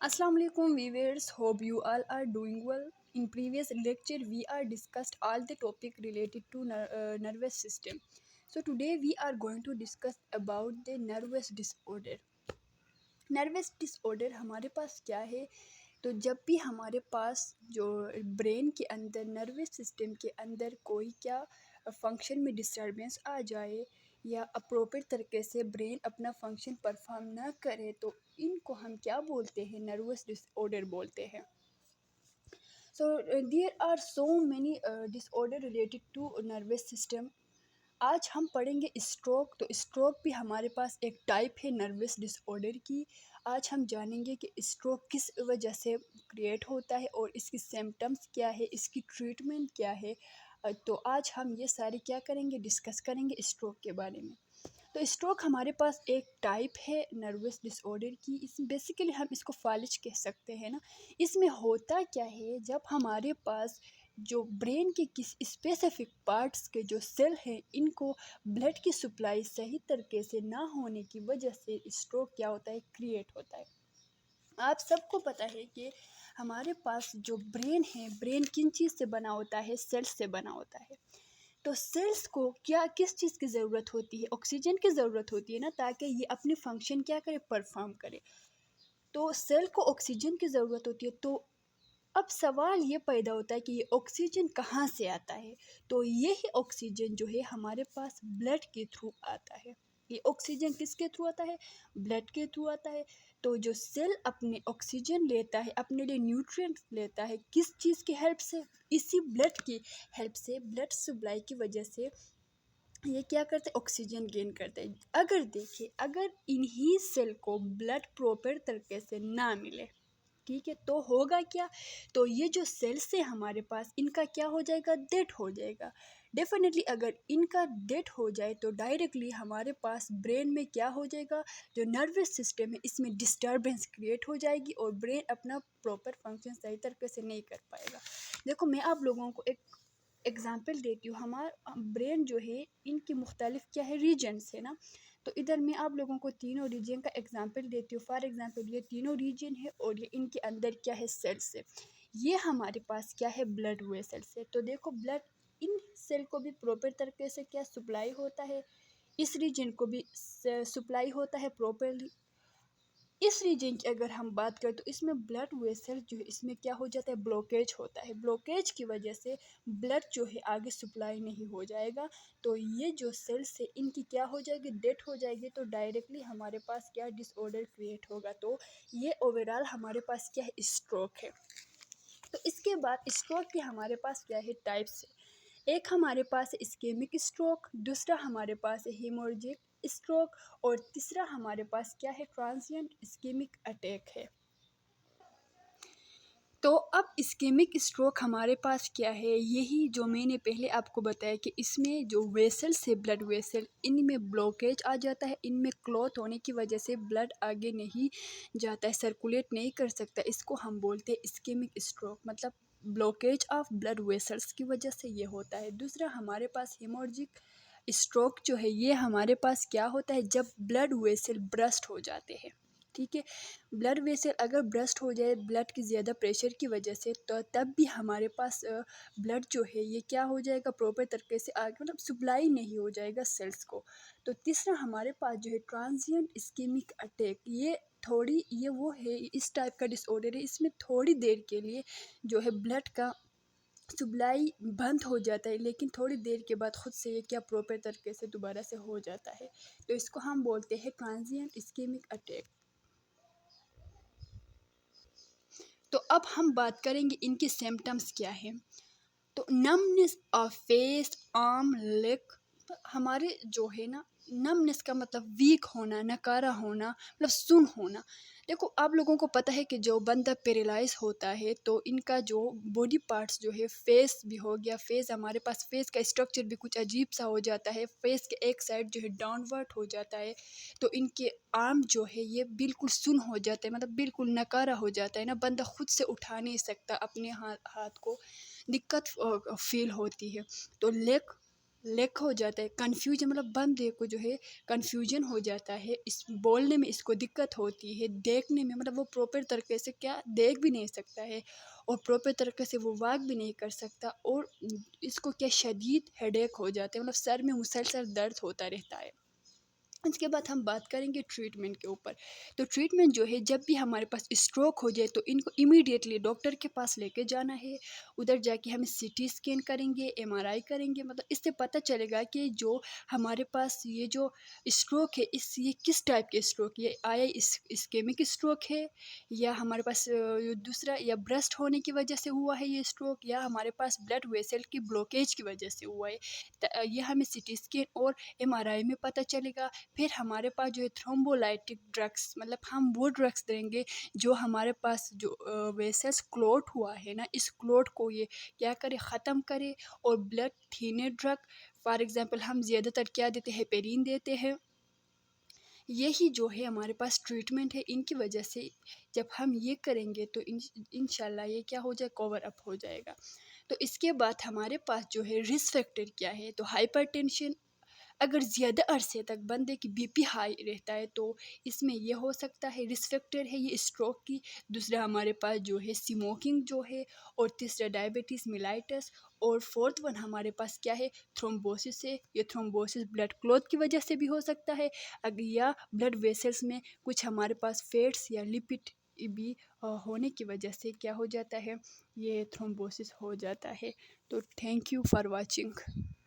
Assalamu alaikum viewers, hope you all are doing well. In previous lecture we are discussed all the topic related to nervous system. So today we are going to discuss about the nervous disorder. Nervous disorder हमारे पास क्या है? तो जब भी हमारे पास जो brain के अंदर नर्वस सिस्टम के अंदर कोई क्या फंक्शन में डिस्टर्बेंस आ जाए या अप्रोप्रिएट तरीके से ब्रेन अपना फंक्शन परफॉर्म ना करे तो इनको हम क्या बोलते हैं? नर्वस डिसऑर्डर बोलते हैं. So there are so many disorder related to nervous system. आज हम पढ़ेंगे स्ट्रोक. तो स्ट्रोक भी हमारे पास एक टाइप है नर्वस डिसऑर्डर की. आज हम जानेंगे कि स्ट्रोक किस वजह से क्रिएट होता है और इसकी सिम्टम्स क्या है, इसकी ट्रीटमेंट क्या है. तो आज हम ये सारे क्या करेंगे, डिस्कस करेंगे स्ट्रोक के बारे में. तो स्ट्रोक हमारे पास एक टाइप है नर्वस डिसऑर्डर की. इस बेसिकली हम इसको फालिज कह सकते हैं ना. इसमें होता क्या है, जब हमारे पास जो ब्रेन के किस स्पेसिफिक पार्ट्स के जो सेल हैं इनको ब्लड की सप्लाई सही तरीके से ना होने की वजह से स्ट्रोक क्या होता है, क्रिएट होता है. आप सबको पता है कि हमारे पास जो ब्रेन है, ब्रेन किन चीज़ से बना होता है? सेल्स से बना होता है. तो सेल्स को क्या किस चीज़ की ज़रूरत होती है? ऑक्सीजन की ज़रूरत होती है ना, ताकि ये अपने फंक्शन क्या करे, परफॉर्म करे. तो सेल को ऑक्सीजन की ज़रूरत होती है. तो अब सवाल ये पैदा होता है कि ये ऑक्सीजन कहाँ से आता है? तो यही ऑक्सीजन जो है हमारे पास ब्लड के थ्रू आता है. ये ऑक्सीजन किसके थ्रू आता है? ब्लड के थ्रू आता है. तो जो सेल अपने ऑक्सीजन लेता है, अपने लिए न्यूट्रिएंट्स लेता है, किस चीज़ की हेल्प से? इसी ब्लड की हेल्प से, ब्लड सप्लाई की वजह से ये क्या करते हैं, ऑक्सीजन गेन करते हैं. अगर देखिए, अगर इन्हीं सेल को ब्लड प्रॉपर तरीके से ना मिले, ठीक है, तो होगा क्या? तो ये जो सेल्स है हमारे पास, इनका क्या हो जाएगा, डेथ हो जाएगा. डेफिनेटली अगर इनका डेथ हो जाए तो डायरेक्टली हमारे पास ब्रेन में क्या हो जाएगा, जो नर्वस सिस्टम है इसमें डिस्टर्बेंस क्रिएट हो जाएगी और ब्रेन अपना प्रॉपर फंक्शन सही तरीके से नहीं कर पाएगा. देखो, मैं आप लोगों को एक एग्जाम्पल देती हूँ. हमारा ब्रेन जो है, इनकी मुख्तलिफ क्या है, रीजन्स है ना. तो इधर मैं आप लोगों को तीनों रीजन का एग्जांपल देती हूँ. फॉर एग्जांपल ये तीनों रीजन है और ये इनके अंदर क्या है, सेल्स है. ये हमारे पास क्या है, ब्लड वेसल्स है. तो देखो, ब्लड इन सेल को भी प्रॉपर तरीके से क्या सप्लाई होता है, इस रीजन को भी सप्लाई होता है प्रॉपरली. इस रीजन की अगर हम बात करें तो इसमें ब्लड वेसल जो है, इसमें क्या हो जाता है, ब्लॉकेज होता है. ब्लॉकेज की वजह से ब्लड जो है आगे सप्लाई नहीं हो जाएगा. तो ये जो सेल्स है इनकी क्या हो जाएगी, डेथ हो जाएगी. तो डायरेक्टली हमारे पास क्या डिसऑर्डर क्रिएट होगा. तो ये ओवरऑल हमारे पास क्या है, स्ट्रोक है. तो इसके बाद स्ट्रोक के हमारे पास क्या है, टाइप्स है. एक हमारे पास है इस्केमिक स्ट्रोक, दूसरा हमारे पास है हेमोरेजिक स्ट्रोक और तीसरा हमारे पास क्या है, ट्रांसिएंट इस्केमिक अटैक है. तो अब इस्केमिक स्ट्रोक हमारे पास क्या है, यही जो मैंने पहले आपको बताया कि इसमें जो वेसल्स है, ब्लड वेसल, इनमें ब्लॉकेज आ जाता है. इनमें क्लॉट होने की वजह से ब्लड आगे नहीं जाता है, सर्कुलेट नहीं कर सकता. इसको हम बोलते हैं इस्केमिक स्ट्रोक. मतलब ब्लॉकेज ऑफ ब्लड वेसल्स की वजह से ये होता है. दूसरा हमारे पास हेमोरेजिक स्ट्रोक जो है, ये हमारे पास क्या होता है, जब ब्लड वेसल ब्रस्ट हो जाते हैं. ठीक है, ब्लड वेसल अगर ब्रस्ट हो जाए ब्लड की ज़्यादा प्रेशर की वजह से, तो तब भी हमारे पास ब्लड जो है ये क्या हो जाएगा, प्रॉपर तरीके से आगे मतलब सप्लाई नहीं हो जाएगा सेल्स को. तो तीसरा हमारे पास जो है ट्रांसिएंट इस्केमिक अटैक. ये वो है, इस टाइप का डिसऑर्डर है. इसमें थोड़ी देर के लिए जो है ब्लड का सप्लाई बंद हो जाता है, लेकिन थोड़ी देर के बाद खुद से ये क्या प्रॉपर तरीके से दोबारा से हो जाता है. तो इसको हम बोलते हैं ट्रांसिएंट इस्केमिक अटैक. तो अब हम बात करेंगे इनके सिम्टम्स क्या हैं. तो numbness of face, arm, leg. हमारे जो है ना, नमनेस का मतलब वीक होना, नकारा होना, मतलब सुन होना. देखो, आप लोगों को पता है कि जो बंदा पैरालाइज होता है तो इनका जो बॉडी पार्ट्स जो है, फेस भी हो गया, फेस हमारे पास फेस का स्ट्रक्चर भी कुछ अजीब सा हो जाता है. फेस के एक साइड जो है डाउनवर्ड हो जाता है. तो इनके आर्म जो है ये बिल्कुल सुन हो जाते हैं, मतलब बिल्कुल नकारा हो जाता है ना. बंदा खुद से उठा नहीं सकता अपने हाथ को, दिक्कत फील होती है. तो लेग لیک ہو جاتا ہے، کنفیوژن مطلب بندے کو جو ہے کنفیوژن ہو جاتا ہے، اس بولنے میں اس کو دقت ہوتی ہے، دیکھنے میں مطلب وہ پراپر طریقے سے کیا دیکھ بھی نہیں سکتا ہے، اور پراپر طریقے سے وہ واک بھی نہیں کر سکتا، اور اس کو کیا شدید ہیڈیک ہو جاتا ہے، مطلب سر میں مسلسل درد ہوتا رہتا ہے۔ اس کے بعد ہم بات کریں گے ٹریٹمنٹ کے اوپر۔ تو ٹریٹمنٹ جو ہے، جب بھی ہمارے پاس اسٹروک ہو جائے تو ان کو امیڈیٹلی ڈاکٹر کے پاس لے کے جانا ہے، ادھر جا کے ہمیں سی ٹی اسکین کریں گے، ایم آر آئی کریں گے، مطلب اس سے پتہ چلے گا کہ جو ہمارے پاس یہ جو اسٹروک ہے، یہ کس ٹائپ کے اسٹروک، یہ آیا اسکیمک اسٹروک ہے، یا ہمارے پاس دوسرا یا برسٹ ہونے کی وجہ سے ہوا ہے یہ اسٹروک، یا ہمارے پاس بلڈ ویسل کی بلوکیج کی وجہ سے ہوا ہے، یہ ہمیں سی ٹی اسکین اور ایم آر آئی میں پتہ چلے گا۔ پھر ہمارے پاس جو ہے تھرومبولائٹک ڈرگس، مطلب ہم وہ ڈرگس دیں گے جو ہمارے پاس جو ویسلس کلوٹ ہوا ہے نا، اس کلوٹ کو یہ کیا کرے، ختم کرے، اور بلڈ تھینر ڈرگ، فار ایگزامپل ہم زیادہ تر کیا دیتے ہیں، ہیپرین دیتے ہیں۔ یہی جو ہے ہمارے پاس ٹریٹمنٹ ہے، ان کی وجہ سے جب ہم یہ کریں گے تو انشاءاللہ یہ کیا ہو جائے، کور اپ ہو جائے گا۔ تو اس کے بعد ہمارے پاس جو ہے رسک فیکٹر کیا ہے، تو ہائپر ٹینشن، اگر زیادہ عرصے تک بندے کی بی پی ہائی رہتا ہے تو اس میں یہ ہو سکتا ہے، رسک فیکٹر ہے یہ اسٹروک کی۔ دوسرا ہمارے پاس جو ہے اسموکنگ جو ہے، اور تیسرا ڈائبٹیز میلائٹس، اور فورتھ ون ہمارے پاس کیا ہے، تھرومبوسس ہے۔ یہ تھرومبوسس بلڈ کلوت کی وجہ سے بھی ہو سکتا ہے، یا بلڈ ویسلس میں کچھ ہمارے پاس فیٹس یا لپڈ بھی ہونے کی وجہ سے کیا ہو جاتا ہے، یہ تھرومبوسس ہو جاتا ہے۔ تو تھینک یو فار واچنگ۔